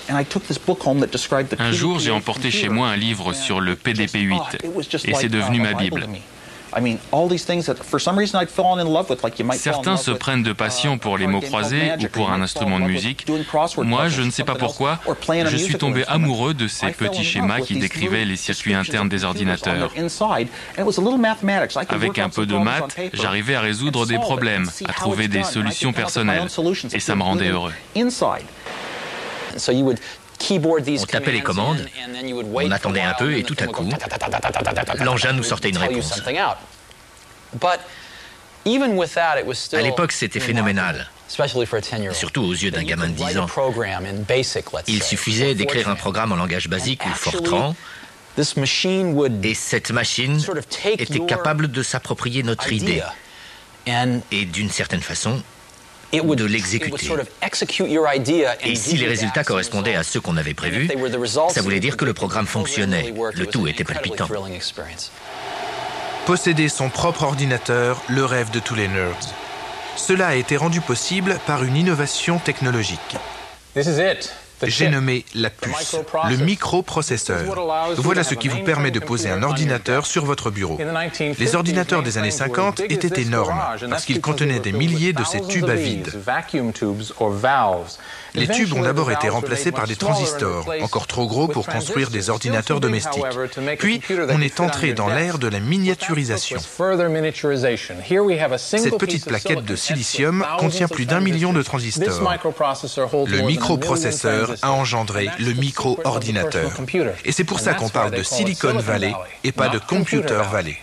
Un jour, j'ai emporté chez moi un livre sur le PDP-8 et c'est devenu ma Bible. Certains se prennent de passion pour les mots croisés ou pour un instrument de musique. Moi, je ne sais pas pourquoi, je suis tombé amoureux de ces petits schémas qui décrivaient les circuits internes des ordinateurs. Avec un peu de maths, j'arrivais à résoudre des problèmes, à trouver des solutions personnelles, et ça me rendait heureux. On tapait les commandes, on attendait un peu et tout à coup, l'engin nous sortait une réponse. À l'époque, c'était phénoménal, surtout aux yeux d'un gamin de 10 ans. Il suffisait d'écrire un programme en langage basique ou Fortran, et cette machine était capable de s'approprier notre idée et, d'une certaine façon, de l'exécuter. Et si les résultats correspondaient à ceux qu'on avait prévus, ça voulait dire que le programme fonctionnait. Le tout était palpitant. Posséder son propre ordinateur, le rêve de tous les nerds. Cela a été rendu possible par une innovation technologique. J'ai nommé la puce, le microprocesseur. Voilà ce qui vous permet de poser un ordinateur sur votre bureau. Les ordinateurs des années 50 étaient énormes parce qu'ils contenaient des milliers de ces tubes à vide. Les tubes ont d'abord été remplacés par des transistors, encore trop gros pour construire des ordinateurs domestiques. Puis, on est entré dans l'ère de la miniaturisation. Cette petite plaquette de silicium contient plus d'1 million de transistors. Le microprocesseur a engendré le micro-ordinateur. Et c'est pour ça qu'on parle de Silicon Valley et pas de Computer Valley.